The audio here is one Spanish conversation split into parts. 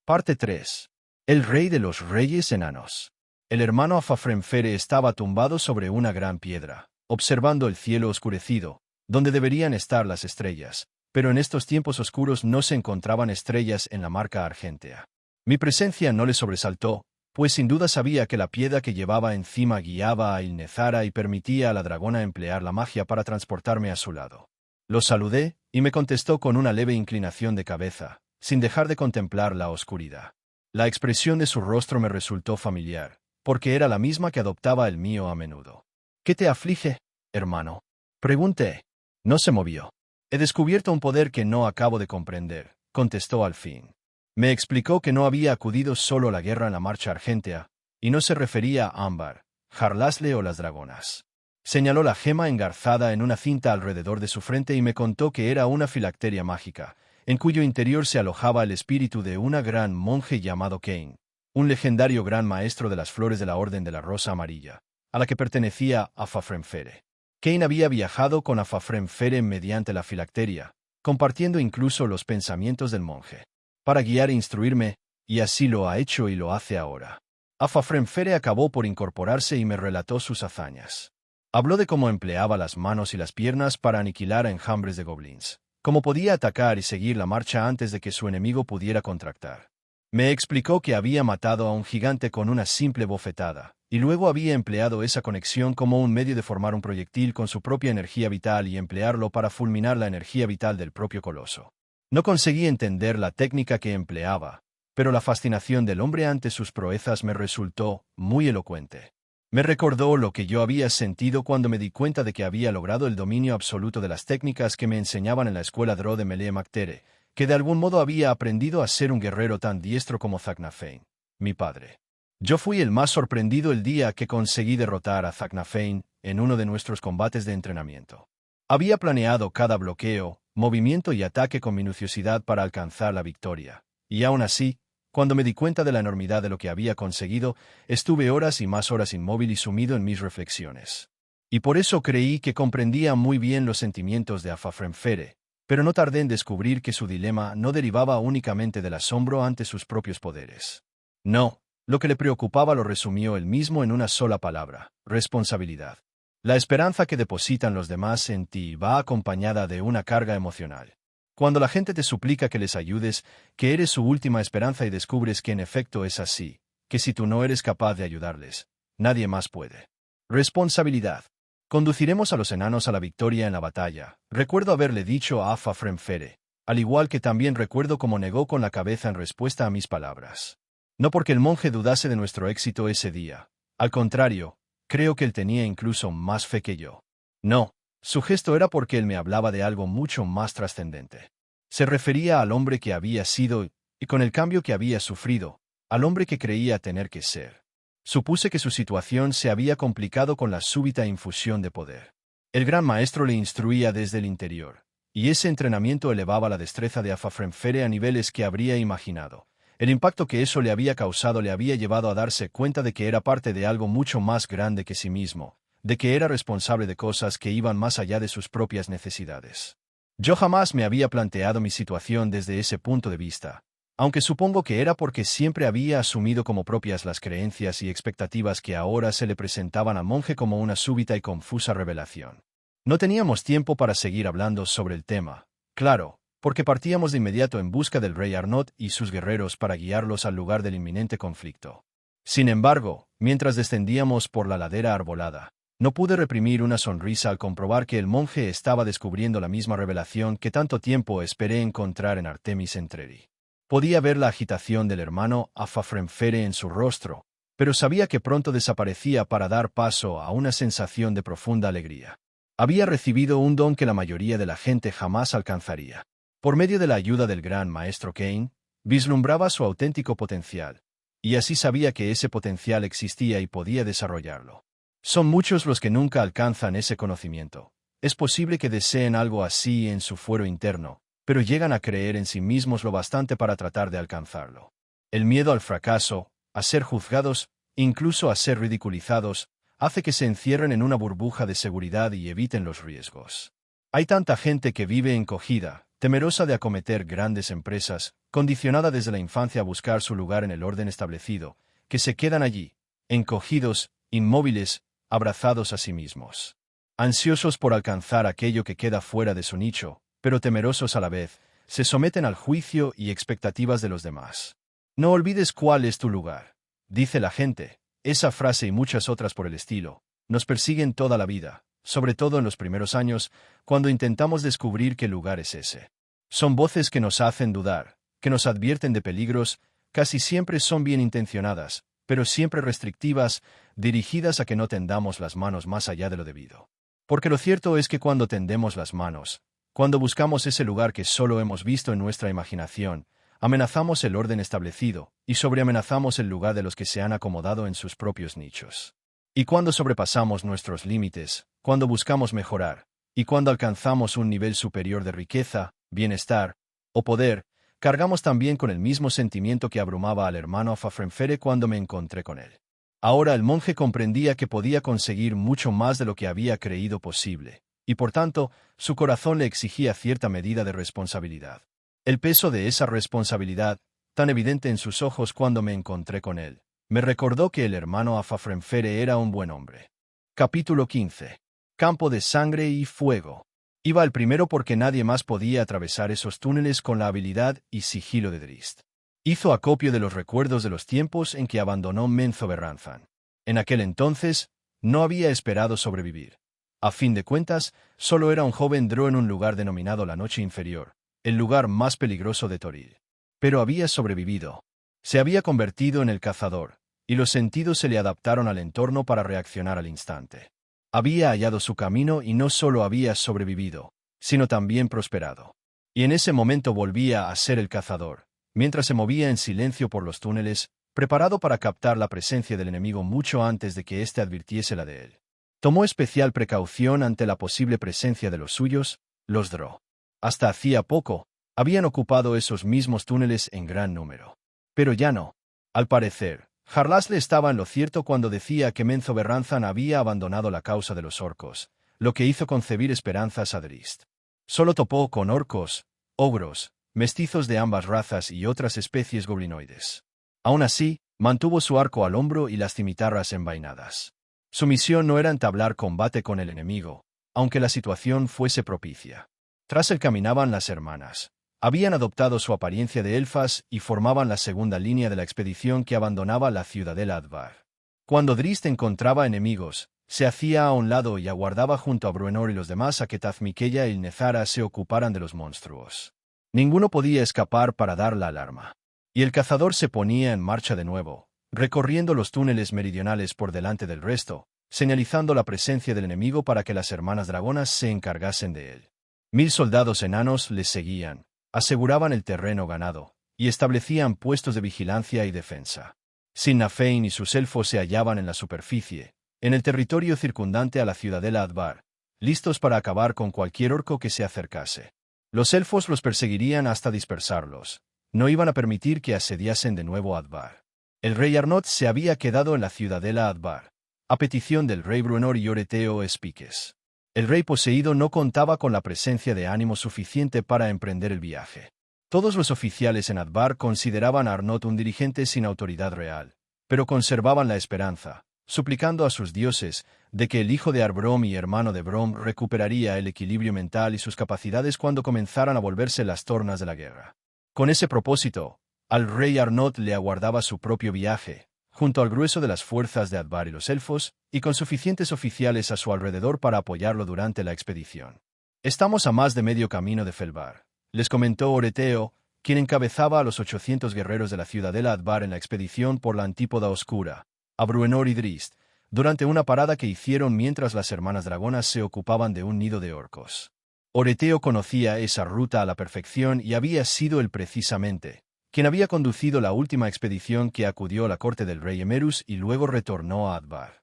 Parte 3. El rey de los reyes enanos. El hermano Afafrenfere estaba tumbado sobre una gran piedra, observando el cielo oscurecido, donde deberían estar las estrellas, pero en estos tiempos oscuros no se encontraban estrellas en la marca argéntea. Mi presencia no le sobresaltó, pues sin duda sabía que la piedra que llevaba encima guiaba a Ilnezara y permitía a la dragona emplear la magia para transportarme a su lado. Lo saludé, y me contestó con una leve inclinación de cabeza, sin dejar de contemplar la oscuridad. La expresión de su rostro me resultó familiar, porque era la misma que adoptaba el mío a menudo. ¿Qué te aflige, hermano? Pregunté. No se movió. He descubierto un poder que no acabo de comprender, contestó al fin. Me explicó que no había acudido solo a la guerra en la marcha argéntea, y no se refería a Ámbar, Jarlasle o las dragonas. Señaló la gema engarzada en una cinta alrededor de su frente y me contó que era una filacteria mágica, en cuyo interior se alojaba el espíritu de una gran monje llamado Kane, un legendario gran maestro de las flores de la Orden de la Rosa Amarilla, a la que pertenecía Afafrenfere. Kane había viajado con Afafrenfere mediante la filacteria, compartiendo incluso los pensamientos del monje, para guiar e instruirme, y así lo ha hecho y lo hace ahora. Afafrenfere acabó por incorporarse y me relató sus hazañas. Habló de cómo empleaba las manos y las piernas para aniquilar a enjambres de goblins, cómo podía atacar y seguir la marcha antes de que su enemigo pudiera contractar. Me explicó que había matado a un gigante con una simple bofetada, y luego había empleado esa conexión como un medio de formar un proyectil con su propia energía vital y emplearlo para fulminar la energía vital del propio coloso. No conseguí entender la técnica que empleaba, pero la fascinación del hombre ante sus proezas me resultó muy elocuente. Me recordó lo que yo había sentido cuando me di cuenta de que había logrado el dominio absoluto de las técnicas que me enseñaban en la escuela Dro de Melee Mactere, que de algún modo había aprendido a ser un guerrero tan diestro como Zacnafein, mi padre. Yo fui el más sorprendido el día que conseguí derrotar a Zacnafein en uno de nuestros combates de entrenamiento. Había planeado cada bloqueo, movimiento y ataque con minuciosidad para alcanzar la victoria, y aún así, cuando me di cuenta de la enormidad de lo que había conseguido, estuve horas y más horas inmóvil y sumido en mis reflexiones. Y por eso creí que comprendía muy bien los sentimientos de Afafrenfere, pero no tardé en descubrir que su dilema no derivaba únicamente del asombro ante sus propios poderes. No, lo que le preocupaba lo resumió él mismo en una sola palabra: responsabilidad. La esperanza que depositan los demás en ti va acompañada de una carga emocional. Cuando la gente te suplica que les ayudes, que eres su última esperanza y descubres que en efecto es así, que si tú no eres capaz de ayudarles, nadie más puede. Responsabilidad. Conduciremos a los enanos a la victoria en la batalla. Recuerdo haberle dicho a Afafrenfere, al igual que también recuerdo cómo negó con la cabeza en respuesta a mis palabras. No porque el monje dudase de nuestro éxito ese día. Al contrario, creo que él tenía incluso más fe que yo. No. Su gesto era porque él me hablaba de algo mucho más trascendente. Se refería al hombre que había sido, y con el cambio que había sufrido, al hombre que creía tener que ser. Supuse que su situación se había complicado con la súbita infusión de poder. El gran maestro le instruía desde el interior, y ese entrenamiento elevaba la destreza de Afafrenfere a niveles que habría imaginado. El impacto que eso le había causado le había llevado a darse cuenta de que era parte de algo mucho más grande que sí mismo, de que era responsable de cosas que iban más allá de sus propias necesidades. Yo jamás me había planteado mi situación desde ese punto de vista, aunque supongo que era porque siempre había asumido como propias las creencias y expectativas que ahora se le presentaban al monje como una súbita y confusa revelación. No teníamos tiempo para seguir hablando sobre el tema, claro, porque partíamos de inmediato en busca del rey Arnott y sus guerreros para guiarlos al lugar del inminente conflicto. Sin embargo, mientras descendíamos por la ladera arbolada, no pude reprimir una sonrisa al comprobar que el monje estaba descubriendo la misma revelación que tanto tiempo esperé encontrar en Artemis Entreri. Podía ver la agitación del hermano Afafrenfere en su rostro, pero sabía que pronto desaparecía para dar paso a una sensación de profunda alegría. Había recibido un don que la mayoría de la gente jamás alcanzaría. Por medio de la ayuda del gran maestro Kane, vislumbraba su auténtico potencial, y así sabía que ese potencial existía y podía desarrollarlo. Son muchos los que nunca alcanzan ese conocimiento. Es posible que deseen algo así en su fuero interno, pero llegan a creer en sí mismos lo bastante para tratar de alcanzarlo. El miedo al fracaso, a ser juzgados, incluso a ser ridiculizados, hace que se encierren en una burbuja de seguridad y eviten los riesgos. Hay tanta gente que vive encogida, temerosa de acometer grandes empresas, condicionada desde la infancia a buscar su lugar en el orden establecido, que se quedan allí, encogidos, inmóviles, abrazados a sí mismos. Ansiosos por alcanzar aquello que queda fuera de su nicho, pero temerosos a la vez, se someten al juicio y expectativas de los demás. No olvides cuál es tu lugar, dice la gente. Esa frase y muchas otras por el estilo, nos persiguen toda la vida, sobre todo en los primeros años, cuando intentamos descubrir qué lugar es ese. Son voces que nos hacen dudar, que nos advierten de peligros, casi siempre son bien intencionadas, pero siempre restrictivas, dirigidas a que no tendamos las manos más allá de lo debido. Porque lo cierto es que cuando tendemos las manos, cuando buscamos ese lugar que solo hemos visto en nuestra imaginación, amenazamos el orden establecido, y sobreamenazamos el lugar de los que se han acomodado en sus propios nichos. Y cuando sobrepasamos nuestros límites, cuando buscamos mejorar, y cuando alcanzamos un nivel superior de riqueza, bienestar o poder, cargamos también con el mismo sentimiento que abrumaba al hermano Afafrenfere cuando me encontré con él. Ahora el monje comprendía que podía conseguir mucho más de lo que había creído posible, y por tanto, su corazón le exigía cierta medida de responsabilidad. El peso de esa responsabilidad, tan evidente en sus ojos cuando me encontré con él, me recordó que el hermano Afafrenfere era un buen hombre. Capítulo 15. Campo de sangre y fuego. Iba el primero porque nadie más podía atravesar esos túneles con la habilidad y sigilo de Drist. Hizo acopio de los recuerdos de los tiempos en que abandonó Menzoberranzan. En aquel entonces, no había esperado sobrevivir. A fin de cuentas, solo era un joven Drow en un lugar denominado la Noche Inferior, el lugar más peligroso de Toril. Pero había sobrevivido. Se había convertido en el cazador, y los sentidos se le adaptaron al entorno para reaccionar al instante. Había hallado su camino y no solo había sobrevivido, sino también prosperado. Y en ese momento volvía a ser el cazador, mientras se movía en silencio por los túneles, preparado para captar la presencia del enemigo mucho antes de que éste advirtiese la de él. Tomó especial precaución ante la posible presencia de los suyos, los Drow. Hasta hacía poco, habían ocupado esos mismos túneles en gran número. Pero ya no. Al parecer, Jarlasle estaba en lo cierto cuando decía que Menzoberranzan había abandonado la causa de los orcos, lo que hizo concebir esperanzas a Drist. Solo topó con orcos, ogros, mestizos de ambas razas y otras especies goblinoides. Aún así, mantuvo su arco al hombro y las cimitarras envainadas. Su misión no era entablar combate con el enemigo, aunque la situación fuese propicia. Tras él caminaban las hermanas. Habían adoptado su apariencia de elfas y formaban la segunda línea de la expedición que abandonaba la ciudadela Advar. Cuando Drist encontraba enemigos, se hacía a un lado y aguardaba junto a Bruenor y los demás a que Tazmikella y Nezara se ocuparan de los monstruos. Ninguno podía escapar para dar la alarma. Y el cazador se ponía en marcha de nuevo, recorriendo los túneles meridionales por delante del resto, señalizando la presencia del enemigo para que las hermanas dragonas se encargasen de él. 1000 soldados enanos les seguían, aseguraban el terreno ganado, y establecían puestos de vigilancia y defensa. Sinn Féin y sus elfos se hallaban en la superficie, en el territorio circundante a la ciudadela Advar, listos para acabar con cualquier orco que se acercase. Los elfos los perseguirían hasta dispersarlos. No iban a permitir que asediasen de nuevo Advar. El rey Arnott se había quedado en la ciudadela Advar, a petición del rey Bruenor y Oreteo Espiques. El rey poseído no contaba con la presencia de ánimo suficiente para emprender el viaje. Todos los oficiales en Advar consideraban a Arnott un dirigente sin autoridad real, pero conservaban la esperanza, suplicando a sus dioses, de que el hijo de Arbrom y hermano de Brom recuperaría el equilibrio mental y sus capacidades cuando comenzaran a volverse las tornas de la guerra. Con ese propósito, al rey Arnott le aguardaba su propio viaje, junto al grueso de las fuerzas de Advar y los elfos, y con suficientes oficiales a su alrededor para apoyarlo durante la expedición. Estamos a más de medio camino de Felvar, les comentó Oreteo, quien encabezaba a los 800 guerreros de la ciudadela Advar en la expedición por la Antípoda Oscura, a Bruenor y Drist, durante una parada que hicieron mientras las hermanas dragonas se ocupaban de un nido de orcos. Oreteo conocía esa ruta a la perfección y había sido él precisamente quien había conducido la última expedición que acudió a la corte del rey Emerus y luego retornó a Advar.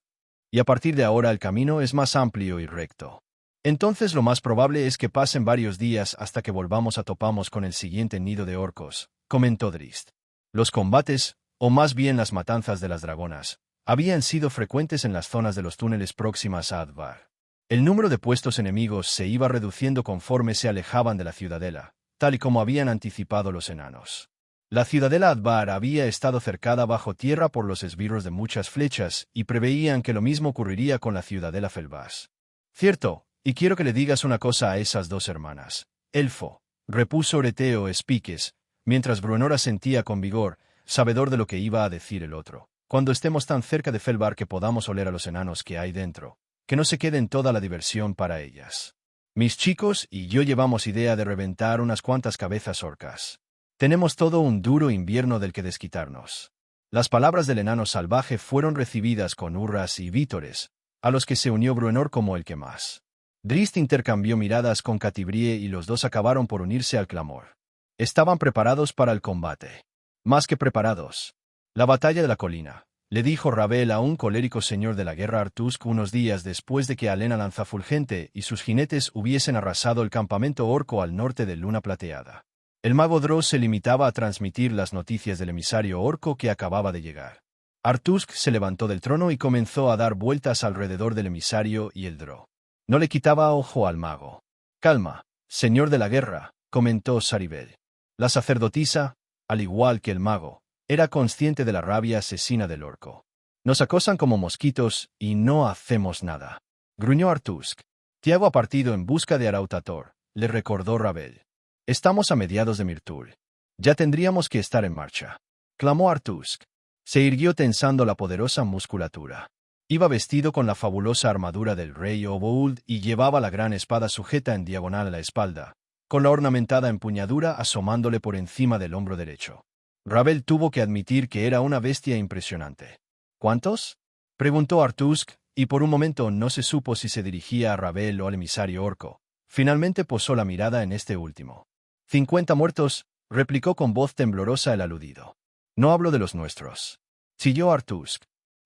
Y a partir de ahora el camino es más amplio y recto. Entonces lo más probable es que pasen varios días hasta que volvamos a topamos con el siguiente nido de orcos, comentó Drist. Los combates, o más bien las matanzas de las dragonas, habían sido frecuentes en las zonas de los túneles próximas a Advar. El número de puestos enemigos se iba reduciendo conforme se alejaban de la ciudadela, tal y como habían anticipado los enanos. La ciudadela Advar había estado cercada bajo tierra por los esbirros de muchas flechas, y preveían que lo mismo ocurriría con la ciudadela Felbás. Cierto, y quiero que le digas una cosa a esas dos hermanas. Elfo, repuso Oreteo Espiques, mientras Bruenor asentía con vigor, sabedor de lo que iba a decir el otro. Cuando estemos tan cerca de Felvar que podamos oler a los enanos que hay dentro, que no se queden toda la diversión para ellas. Mis chicos y yo llevamos idea de reventar unas cuantas cabezas orcas. Tenemos todo un duro invierno del que desquitarnos. Las palabras del enano salvaje fueron recibidas con hurras y vítores, a los que se unió Bruenor como el que más. Drist intercambió miradas con Catibrie y los dos acabaron por unirse al clamor. Estaban preparados para el combate. Más que preparados. La batalla de la colina, le dijo Ravel a un colérico señor de la guerra Artusk unos días después de que Alena Lanzafulgente y sus jinetes hubiesen arrasado el campamento orco al norte de Luna Plateada. El mago Drow se limitaba a transmitir las noticias del emisario orco que acababa de llegar. Artusk se levantó del trono y comenzó a dar vueltas alrededor del emisario y el Drow. No le quitaba ojo al mago. «Calma, señor de la guerra», comentó Saribel. La sacerdotisa, al igual que el mago, era consciente de la rabia asesina del orco. «Nos acosan como mosquitos y no hacemos nada», gruñó Artusk. «Tiago ha partido en busca de Arautator», le recordó Ravel. «Estamos a mediados de Mirtul. Ya tendríamos que estar en marcha», clamó Artusk. Se irguió tensando la poderosa musculatura. Iba vestido con la fabulosa armadura del rey Obould y llevaba la gran espada sujeta en diagonal a la espalda, con la ornamentada empuñadura asomándole por encima del hombro derecho. Ravel tuvo que admitir que era una bestia impresionante. «¿Cuántos?», preguntó Artusk, y por un momento no se supo si se dirigía a Ravel o al emisario orco. Finalmente posó la mirada en este último. «50 muertos», replicó con voz temblorosa el aludido. «No hablo de los nuestros», chilló Artusk.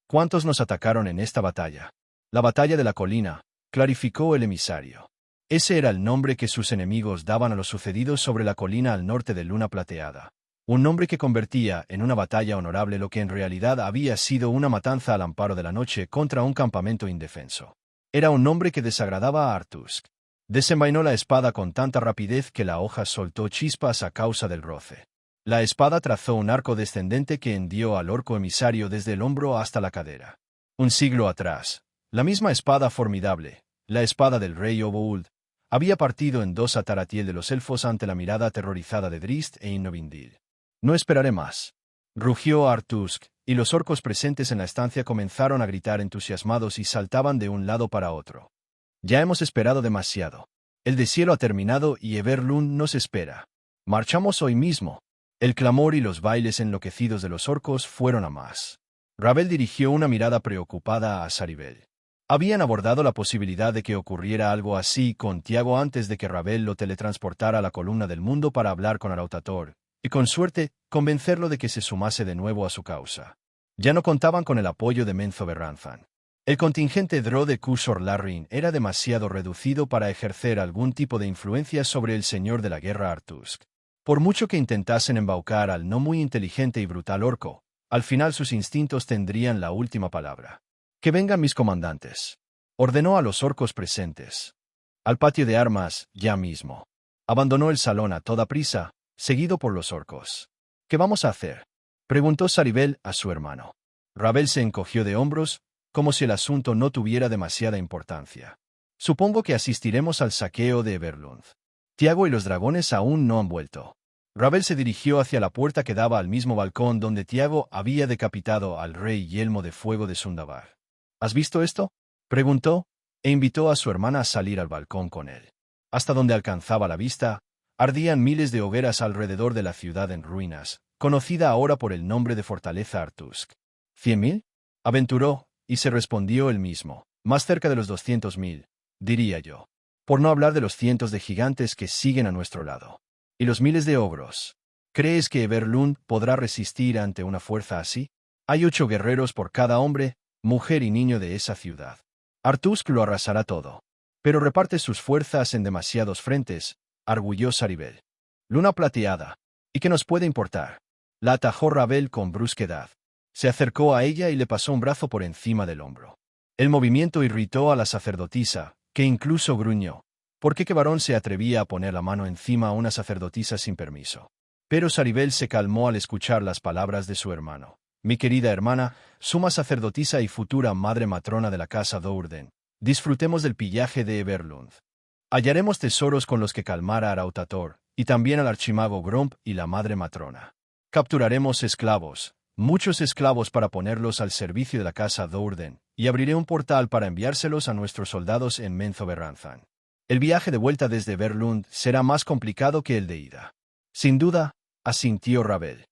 «¿Cuántos nos atacaron en esta batalla?». «La batalla de la colina», clarificó el emisario. Ese era el nombre que sus enemigos daban a lo sucedido sobre la colina al norte de Luna Plateada. Un nombre que convertía en una batalla honorable lo que en realidad había sido una matanza al amparo de la noche contra un campamento indefenso. Era un nombre que desagradaba a Artusk. Desenvainó la espada con tanta rapidez que la hoja soltó chispas a causa del roce. La espada trazó un arco descendente que hendió al orco emisario desde el hombro hasta la cadera. Un siglo atrás, la misma espada formidable, la espada del rey Obould, había partido en dos a Taratiel de los elfos ante la mirada aterrorizada de Drist e Innovindil. «No esperaré más», rugió Artusk, y los orcos presentes en la estancia comenzaron a gritar entusiasmados y saltaban de un lado para otro. «Ya hemos esperado demasiado. El deshielo ha terminado y Everlund nos espera. Marchamos hoy mismo». El clamor y los bailes enloquecidos de los orcos fueron a más. Ravel dirigió una mirada preocupada a Saribel. Habían abordado la posibilidad de que ocurriera algo así con Tiago antes de que Ravel lo teletransportara a la columna del mundo para hablar con Arautator, y con suerte, convencerlo de que se sumase de nuevo a su causa. Ya no contaban con el apoyo de Menzo Berranzan. El contingente Drow de Kusor Larrin era demasiado reducido para ejercer algún tipo de influencia sobre el señor de la guerra Artusk. Por mucho que intentasen embaucar al no muy inteligente y brutal orco, al final sus instintos tendrían la última palabra. «Que vengan mis comandantes», ordenó a los orcos presentes. «Al patio de armas, ya mismo». Abandonó el salón a toda prisa, seguido por los orcos. «¿Qué vamos a hacer?», preguntó Saribel a su hermano. Ravel se encogió de hombros, como si el asunto no tuviera demasiada importancia. «Supongo que asistiremos al saqueo de Everlund. Tiago y los dragones aún no han vuelto». Ravel se dirigió hacia la puerta que daba al mismo balcón donde Tiago había decapitado al rey Yelmo de Fuego de Sundavar. «¿Has visto esto?», preguntó, e invitó a su hermana a salir al balcón con él. Hasta donde alcanzaba la vista, ardían miles de hogueras alrededor de la ciudad en ruinas, conocida ahora por el nombre de Fortaleza Artusk. «¿100.000?», aventuró, y se respondió él mismo. «Más cerca de los 200.000, diría yo. Por no hablar de los cientos de gigantes que siguen a nuestro lado. Y los miles de ogros. ¿Crees que Everlund podrá resistir ante una fuerza así? Hay 8 guerreros por cada hombre, mujer y niño de esa ciudad. Artusk lo arrasará todo. Pero reparte sus fuerzas en demasiados frentes», arguyó Saribel. «Luna Plateada. ¿Y qué nos puede importar?», la atajó Ravel con brusquedad. Se acercó a ella y le pasó un brazo por encima del hombro. El movimiento irritó a la sacerdotisa, que incluso gruñó. ¿Por qué varón se atrevía a poner la mano encima a una sacerdotisa sin permiso? Pero Saribel se calmó al escuchar las palabras de su hermano. Mi querida hermana, suma sacerdotisa y futura madre matrona de la casa Dourden, disfrutemos del pillaje de Everlund. Hallaremos tesoros con los que calmar a Arautator, y también al archimago Gromp y la madre matrona. Capturaremos esclavos, muchos esclavos para ponerlos al servicio de la casa Dourden, y abriré un portal para enviárselos a nuestros soldados en Menzoberranzan. El viaje de vuelta desde Verlund será más complicado que el de ida. Sin duda, asintió Ravel.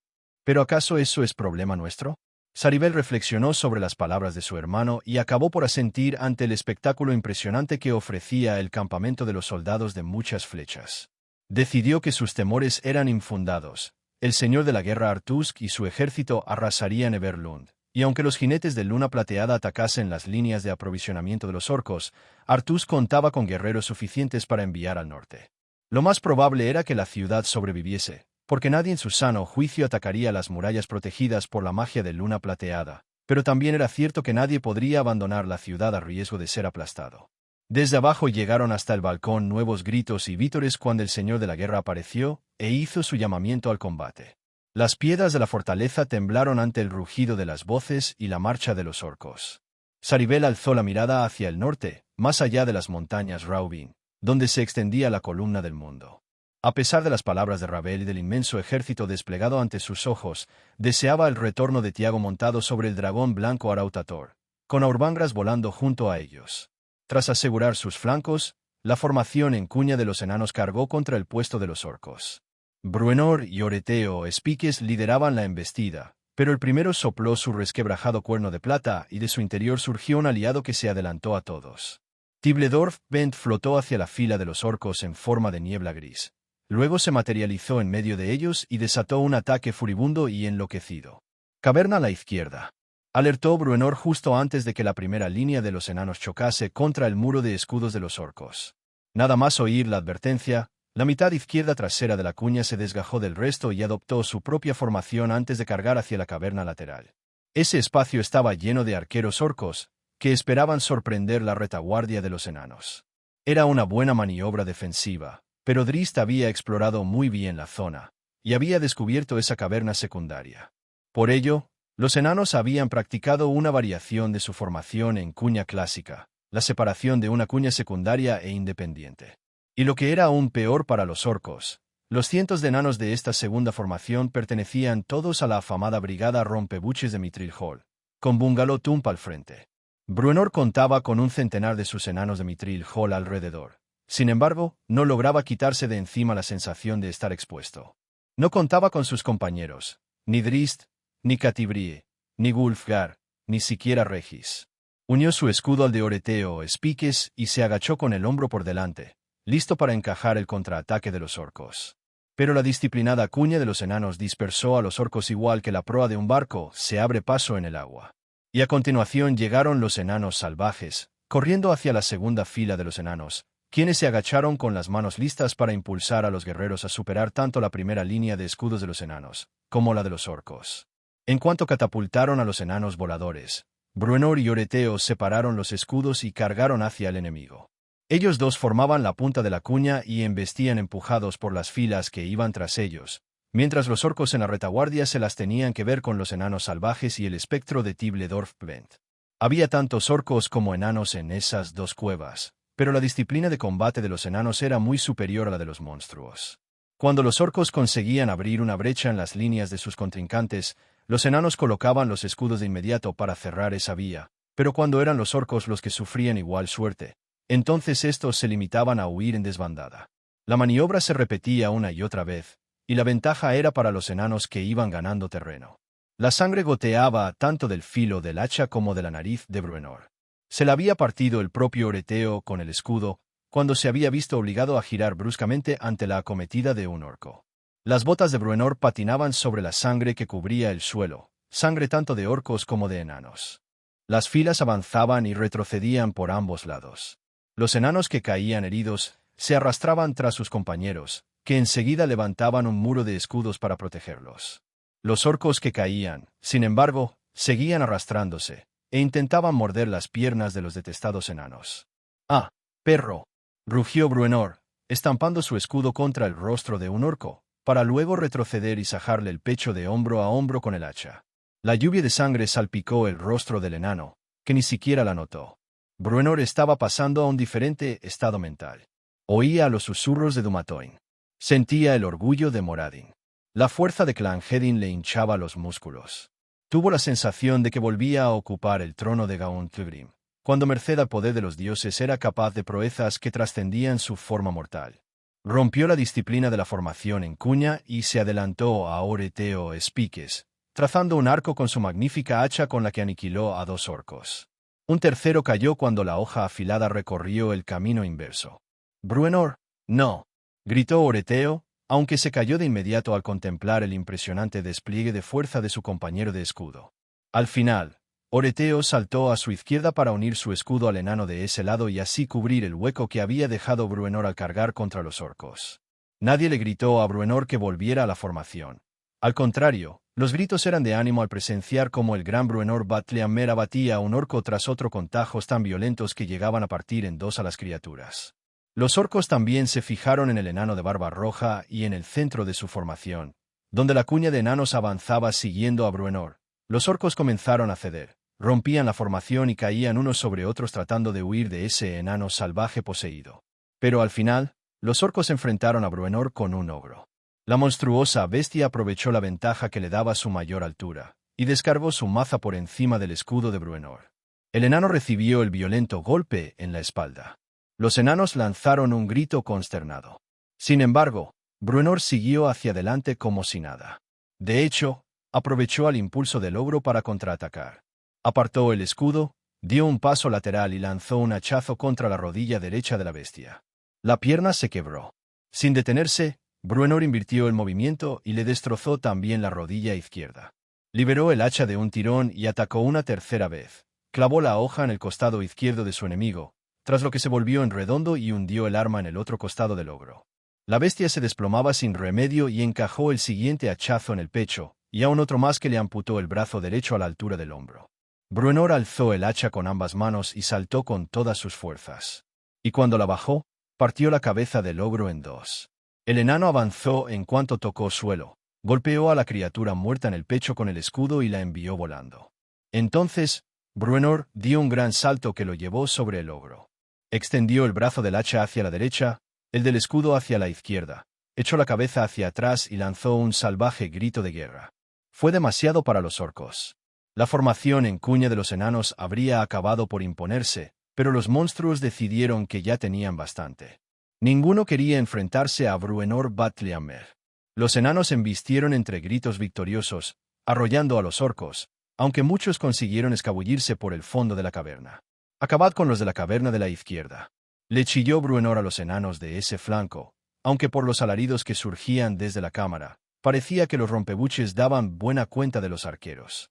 ¿Pero acaso eso es problema nuestro? Saribel reflexionó sobre las palabras de su hermano y acabó por asentir ante el espectáculo impresionante que ofrecía el campamento de los soldados de muchas flechas. Decidió que sus temores eran infundados. El señor de la guerra Artusk y su ejército arrasarían Everlund, y aunque los jinetes de Luna Plateada atacasen las líneas de aprovisionamiento de los orcos, Artusk contaba con guerreros suficientes para enviar al norte. Lo más probable era que la ciudad sobreviviese, porque nadie en su sano juicio atacaría las murallas protegidas por la magia de Luna Plateada, pero también era cierto que nadie podría abandonar la ciudad a riesgo de ser aplastado. Desde abajo llegaron hasta el balcón nuevos gritos y vítores cuando el señor de la guerra apareció e hizo su llamamiento al combate. Las piedras de la fortaleza temblaron ante el rugido de las voces y la marcha de los orcos. Saribel alzó la mirada hacia el norte, más allá de las montañas Raubin, donde se extendía la columna del mundo. A pesar de las palabras de Ravel y del inmenso ejército desplegado ante sus ojos, deseaba el retorno de Tiago montado sobre el dragón blanco Arautator, con Aurbangras volando junto a ellos. Tras asegurar sus flancos, la formación en cuña de los enanos cargó contra el puesto de los orcos. Bruenor y Oreteo Espiques lideraban la embestida, pero el primero sopló su resquebrajado cuerno de plata y de su interior surgió un aliado que se adelantó a todos. Tibledorf Bent flotó hacia la fila de los orcos en forma de niebla gris. Luego se materializó en medio de ellos y desató un ataque furibundo y enloquecido. Caverna a la izquierda. Alertó Bruenor justo antes de que la primera línea de los enanos chocase contra el muro de escudos de los orcos. Nada más oír la advertencia, la mitad izquierda trasera de la cuña se desgajó del resto y adoptó su propia formación antes de cargar hacia la caverna lateral. Ese espacio estaba lleno de arqueros orcos, que esperaban sorprender la retaguardia de los enanos. Era una buena maniobra defensiva, pero Drist había explorado muy bien la zona, y había descubierto esa caverna secundaria. Por ello, los enanos habían practicado una variación de su formación en cuña clásica, la separación de una cuña secundaria e independiente. Y lo que era aún peor para los orcos, los cientos de enanos de esta segunda formación pertenecían todos a la afamada brigada rompebuches de Mithril Hall, con Bungalow Tump al frente. Bruenor contaba con un centenar de sus enanos de Mithril Hall alrededor. Sin embargo, no lograba quitarse de encima la sensación de estar expuesto. No contaba con sus compañeros, ni Drist, ni Catibrie, ni Wulfgar, ni siquiera Regis. Unió su escudo al de Oreteo Espiques y se agachó con el hombro por delante, listo para encajar el contraataque de los orcos. Pero la disciplinada cuña de los enanos dispersó a los orcos igual que la proa de un barco se abre paso en el agua. Y a continuación llegaron los enanos salvajes, corriendo hacia la segunda fila de los enanos, quienes se agacharon con las manos listas para impulsar a los guerreros a superar tanto la primera línea de escudos de los enanos, como la de los orcos. En cuanto catapultaron a los enanos voladores, Bruenor y Oreteo separaron los escudos y cargaron hacia el enemigo. Ellos dos formaban la punta de la cuña y embestían empujados por las filas que iban tras ellos, mientras los orcos en la retaguardia se las tenían que ver con los enanos salvajes y el espectro de Tibledorf Bent. Había tantos orcos como enanos en esas dos cuevas, pero la disciplina de combate de los enanos era muy superior a la de los monstruos. Cuando los orcos conseguían abrir una brecha en las líneas de sus contrincantes, los enanos colocaban los escudos de inmediato para cerrar esa vía, pero cuando eran los orcos los que sufrían igual suerte, entonces estos se limitaban a huir en desbandada. La maniobra se repetía una y otra vez, y la ventaja era para los enanos que iban ganando terreno. La sangre goteaba tanto del filo del hacha como de la nariz de Bruenor. Se la había partido el propio Oreteo con el escudo, cuando se había visto obligado a girar bruscamente ante la acometida de un orco. Las botas de Bruenor patinaban sobre la sangre que cubría el suelo, sangre tanto de orcos como de enanos. Las filas avanzaban y retrocedían por ambos lados. Los enanos que caían heridos se arrastraban tras sus compañeros, que enseguida levantaban un muro de escudos para protegerlos. Los orcos que caían, sin embargo, seguían arrastrándose, e intentaban morder las piernas de los detestados enanos. ¡Ah, perro! rugió Bruenor, estampando su escudo contra el rostro de un orco, para luego retroceder y sajarle el pecho de hombro a hombro con el hacha. La lluvia de sangre salpicó el rostro del enano, que ni siquiera la notó. Bruenor estaba pasando a un diferente estado mental. Oía los susurros de Dumatoin. Sentía el orgullo de Moradin. La fuerza de Clanhedin le hinchaba los músculos. Tuvo la sensación de que volvía a ocupar el trono de Gauntlegrim, cuando merced al poder de los dioses era capaz de proezas que trascendían su forma mortal. Rompió la disciplina de la formación en cuña y se adelantó a Oreteo Espiques, trazando un arco con su magnífica hacha con la que aniquiló a 2 orcos. Un tercero cayó cuando la hoja afilada recorrió el camino inverso. «Bruenor, no», gritó Oreteo, aunque se cayó de inmediato al contemplar el impresionante despliegue de fuerza de su compañero de escudo. Al final, Oreteo saltó a su izquierda para unir su escudo al enano de ese lado y así cubrir el hueco que había dejado Bruenor al cargar contra los orcos. Nadie le gritó a Bruenor que volviera a la formación. Al contrario, los gritos eran de ánimo al presenciar cómo el gran Bruenor Batliamer abatía a un orco tras otro con tajos tan violentos que llegaban a partir en 2 a las criaturas. Los orcos también se fijaron en el enano de barba roja y en el centro de su formación, donde la cuña de enanos avanzaba siguiendo a Bruenor. Los orcos comenzaron a ceder, rompían la formación y caían unos sobre otros tratando de huir de ese enano salvaje poseído. Pero al final, los orcos enfrentaron a Bruenor con un ogro. La monstruosa bestia aprovechó la ventaja que le daba su mayor altura, y descargó su maza por encima del escudo de Bruenor. El enano recibió el violento golpe en la espalda. Los enanos lanzaron un grito consternado. Sin embargo, Bruenor siguió hacia adelante como si nada. De hecho, aprovechó el impulso del ogro para contraatacar. Apartó el escudo, dio un paso lateral y lanzó un hachazo contra la rodilla derecha de la bestia. La pierna se quebró. Sin detenerse, Bruenor invirtió el movimiento y le destrozó también la rodilla izquierda. Liberó el hacha de un tirón y atacó una tercera vez. Clavó la hoja en el costado izquierdo de su enemigo, tras lo que se volvió en redondo y hundió el arma en el otro costado del ogro. La bestia se desplomaba sin remedio y encajó el siguiente hachazo en el pecho, y aún otro más que le amputó el brazo derecho a la altura del hombro. Bruenor alzó el hacha con ambas manos y saltó con todas sus fuerzas. Y cuando la bajó, partió la cabeza del ogro en 2. El enano avanzó en cuanto tocó suelo, golpeó a la criatura muerta en el pecho con el escudo y la envió volando. Entonces, Bruenor dio un gran salto que lo llevó sobre el ogro. Extendió el brazo del hacha hacia la derecha, el del escudo hacia la izquierda, echó la cabeza hacia atrás y lanzó un salvaje grito de guerra. Fue demasiado para los orcos. La formación en cuña de los enanos habría acabado por imponerse, pero los monstruos decidieron que ya tenían bastante. Ninguno quería enfrentarse a Bruenor Batliamer. Los enanos embistieron entre gritos victoriosos, arrollando a los orcos, aunque muchos consiguieron escabullirse por el fondo de la caverna. «Acabad con los de la caverna de la izquierda», le chilló Bruenor a los enanos de ese flanco, aunque por los alaridos que surgían desde la cámara, parecía que los rompebuches daban buena cuenta de los arqueros.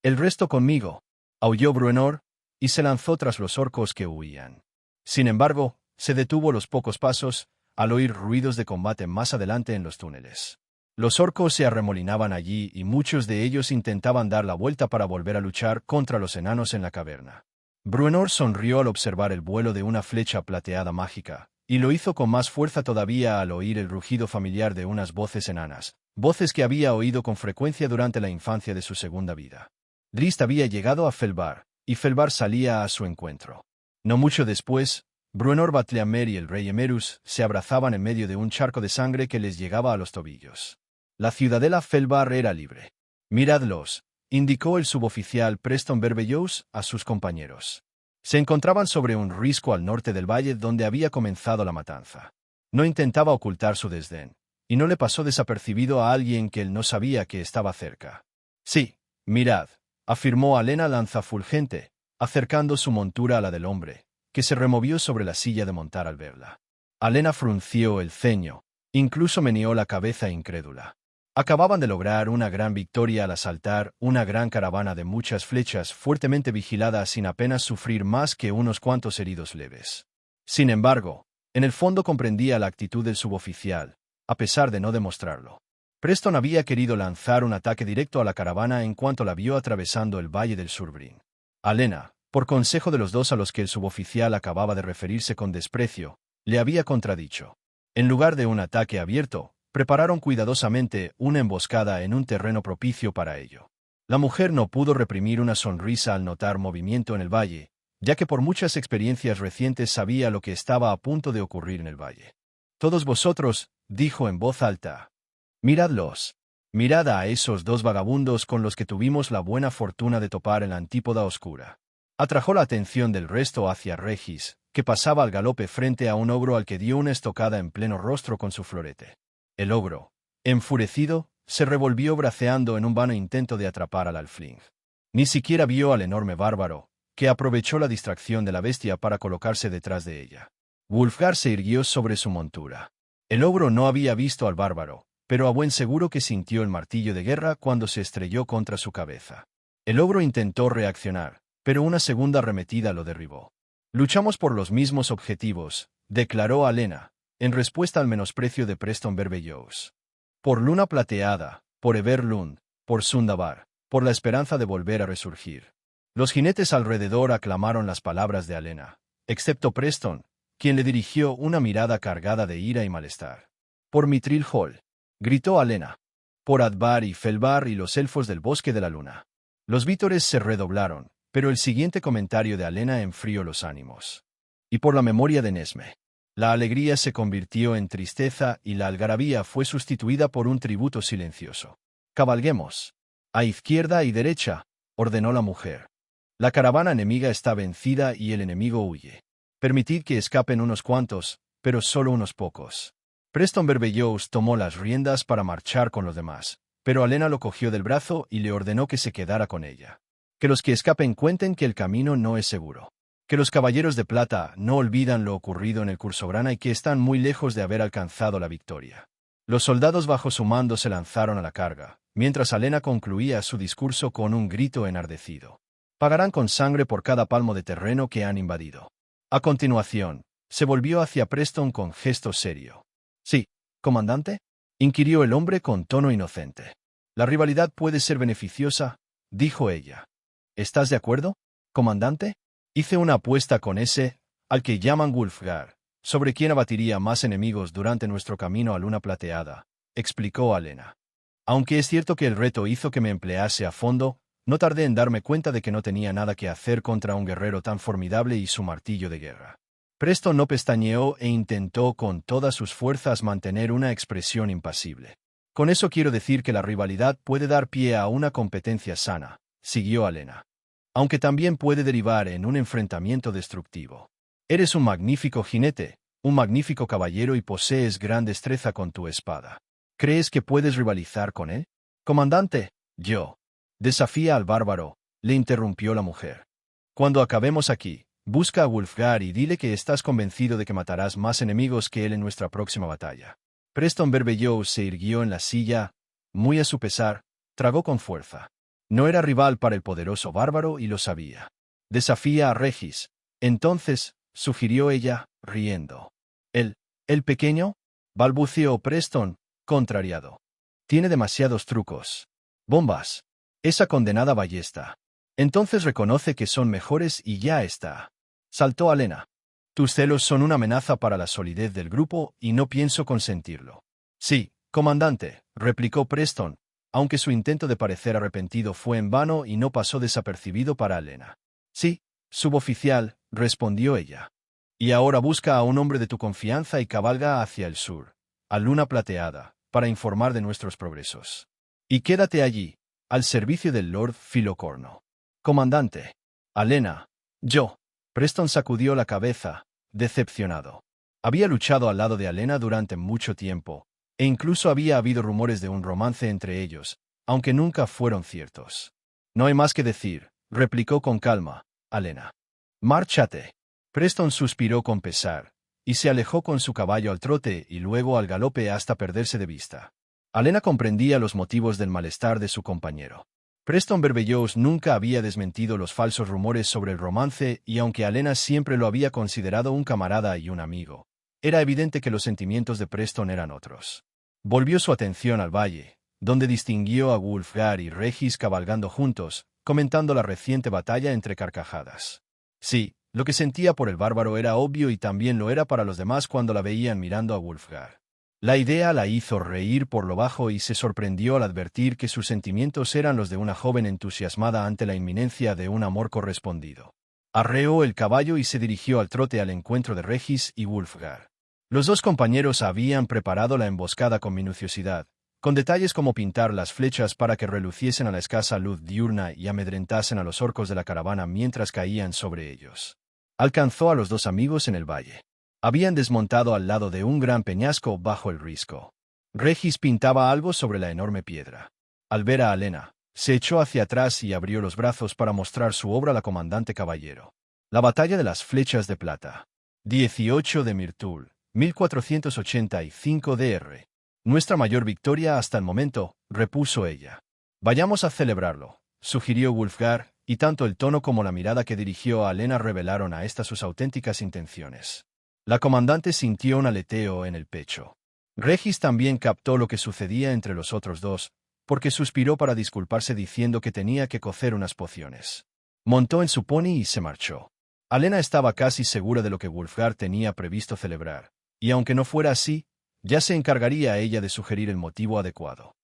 «El resto conmigo», aulló Bruenor, y se lanzó tras los orcos que huían. Sin embargo, se detuvo los pocos pasos, al oír ruidos de combate más adelante en los túneles. Los orcos se arremolinaban allí y muchos de ellos intentaban dar la vuelta para volver a luchar contra los enanos en la caverna. Bruenor sonrió al observar el vuelo de una flecha plateada mágica, y lo hizo con más fuerza todavía al oír el rugido familiar de unas voces enanas, voces que había oído con frecuencia durante la infancia de su segunda vida. Drizzt había llegado a Felbar, y Felbar salía a su encuentro. No mucho después, Bruenor Batliamer y el rey Emerus se abrazaban en medio de un charco de sangre que les llegaba a los tobillos. La ciudadela Felbar era libre. «Miradlos», indicó el suboficial Preston Berbellows a sus compañeros. Se encontraban sobre un risco al norte del valle donde había comenzado la matanza. No intentaba ocultar su desdén, y no le pasó desapercibido a alguien que él no sabía que estaba cerca. «Sí, mirad», afirmó Alena Lanzafulgente, acercando su montura a la del hombre, que se removió sobre la silla de montar al verla. Alena frunció el ceño, incluso meneó la cabeza incrédula. Acababan de lograr una gran victoria al asaltar una gran caravana de muchas flechas fuertemente vigilada sin apenas sufrir más que unos cuantos heridos leves. Sin embargo, en el fondo comprendía la actitud del suboficial, a pesar de no demostrarlo. Preston había querido lanzar un ataque directo a la caravana en cuanto la vio atravesando el valle del Surbrin. Alena, por consejo de los dos a los que el suboficial acababa de referirse con desprecio, le había contradicho. En lugar de un ataque abierto, prepararon cuidadosamente una emboscada en un terreno propicio para ello. La mujer no pudo reprimir una sonrisa al notar movimiento en el valle, ya que por muchas experiencias recientes sabía lo que estaba a punto de ocurrir en el valle. «Todos vosotros», dijo en voz alta, «miradlos. Mirad a esos dos vagabundos con los que tuvimos la buena fortuna de topar en la antípoda oscura». Atrajo la atención del resto hacia Regis, que pasaba al galope frente a un ogro al que dio una estocada en pleno rostro con su florete. El ogro, enfurecido, se revolvió braceando en un vano intento de atrapar al alfling. Ni siquiera vio al enorme bárbaro, que aprovechó la distracción de la bestia para colocarse detrás de ella. Wulfgar se irguió sobre su montura. El ogro no había visto al bárbaro, pero a buen seguro que sintió el martillo de guerra cuando se estrelló contra su cabeza. El ogro intentó reaccionar, pero una segunda arremetida lo derribó. «Luchamos por los mismos objetivos», declaró Alena, en respuesta al menosprecio de Preston Verbeejows. «Por Luna Plateada, por Everlund, por Sundabar, por la esperanza de volver a resurgir». Los jinetes alrededor aclamaron las palabras de Alena, excepto Preston, quien le dirigió una mirada cargada de ira y malestar. «Por Mithril Hall», gritó Alena. «Por Advar y Felvar y los elfos del Bosque de la Luna». Los vítores se redoblaron, pero el siguiente comentario de Alena enfrió los ánimos. «Y por la memoria de Nesme». La alegría se convirtió en tristeza y la algarabía fue sustituida por un tributo silencioso. «Cabalguemos. A izquierda y derecha», ordenó la mujer. «La caravana enemiga está vencida y el enemigo huye. Permitid que escapen unos cuantos, pero solo unos pocos». Preston Verbeejows tomó las riendas para marchar con los demás, pero Alena lo cogió del brazo y le ordenó que se quedara con ella. «Que los que escapen cuenten que el camino no es seguro. Que los caballeros de plata no olvidan lo ocurrido en el Cursobrana y que están muy lejos de haber alcanzado la victoria». Los soldados bajo su mando se lanzaron a la carga, mientras Alena concluía su discurso con un grito enardecido. «Pagarán con sangre por cada palmo de terreno que han invadido». A continuación, se volvió hacia Preston con gesto serio. «Sí, comandante», inquirió el hombre con tono inocente. «La rivalidad puede ser beneficiosa», dijo ella. «¿Estás de acuerdo, comandante? Hice una apuesta con ese, al que llaman Wulfgar, sobre quién abatiría más enemigos durante nuestro camino a Luna Plateada», explicó Alena. «Aunque es cierto que el reto hizo que me emplease a fondo, no tardé en darme cuenta de que no tenía nada que hacer contra un guerrero tan formidable y su martillo de guerra». Preston no pestañeó e intentó con todas sus fuerzas mantener una expresión impasible. «Con eso quiero decir que la rivalidad puede dar pie a una competencia sana», siguió Alena. «Aunque también puede derivar en un enfrentamiento destructivo. Eres un magnífico jinete, un magnífico caballero y posees gran destreza con tu espada. ¿Crees que puedes rivalizar con él? Comandante, yo. Desafía al bárbaro», le interrumpió la mujer. «Cuando acabemos aquí, busca a Wulfgar y dile que estás convencido de que matarás más enemigos que él en nuestra próxima batalla». Preston Verbeejows se irguió en la silla, muy a su pesar, tragó con fuerza. No era rival para el poderoso bárbaro y lo sabía. «Desafía a Regis», entonces, sugirió ella, riendo. ¿El pequeño?», balbuceó Preston, contrariado. «Tiene demasiados trucos. Bombas. Esa condenada ballesta. Entonces reconoce que son mejores y ya está». Saltó Alena. «Tus celos son una amenaza para la solidez del grupo y no pienso consentirlo». «Sí, comandante», replicó Preston, aunque su intento de parecer arrepentido fue en vano y no pasó desapercibido para Alena. «Sí, suboficial», respondió ella. «Y ahora busca a un hombre de tu confianza y cabalga hacia el sur, a Luna Plateada, para informar de nuestros progresos. Y quédate allí, al servicio del Lord Filocorno». «Comandante». «Alena». «Yo». Preston sacudió la cabeza, decepcionado. Había luchado al lado de Alena durante mucho tiempo, e incluso había habido rumores de un romance entre ellos, aunque nunca fueron ciertos. «No hay más que decir», replicó con calma, Alena. «Márchate». Preston suspiró con pesar, y se alejó con su caballo al trote y luego al galope hasta perderse de vista. Alena comprendía los motivos del malestar de su compañero. Preston Verbeejows nunca había desmentido los falsos rumores sobre el romance y aunque Alena siempre lo había considerado un camarada y un amigo, era evidente que los sentimientos de Preston eran otros. Volvió su atención al valle, donde distinguió a Wulfgar y Regis cabalgando juntos, comentando la reciente batalla entre carcajadas. «Sí», Lo que sentía por el bárbaro era obvio y también lo era para los demás cuando la veían mirando a Wulfgar. La idea la hizo reír por lo bajo y se sorprendió al advertir que sus sentimientos eran los de una joven entusiasmada ante la inminencia de un amor correspondido. Arreó el caballo y se dirigió al trote al encuentro de Regis y Wulfgar. Los dos compañeros habían preparado la emboscada con minuciosidad, con detalles como pintar las flechas para que reluciesen a la escasa luz diurna y amedrentasen a los orcos de la caravana mientras caían sobre ellos. Alcanzó a los dos amigos en el valle. Habían desmontado al lado de un gran peñasco bajo el risco. Regis pintaba algo sobre la enorme piedra. Al ver a Alena, se echó hacia atrás y abrió los brazos para mostrar su obra al comandante caballero. La batalla de las flechas de plata. 18 de Mirtul, 1485 dr. Nuestra mayor victoria hasta el momento, repuso ella. Vayamos a celebrarlo, sugirió Wulfgar, y tanto el tono como la mirada que dirigió a Alena revelaron a esta sus auténticas intenciones. La comandante sintió un aleteo en el pecho. Regis también captó lo que sucedía entre los otros dos, porque suspiró para disculparse diciendo que tenía que cocer unas pociones. Montó en su pony y se marchó. Alena estaba casi segura de lo que Wulfgar tenía previsto celebrar, y aunque no fuera así, ya se encargaría ella de sugerir el motivo adecuado.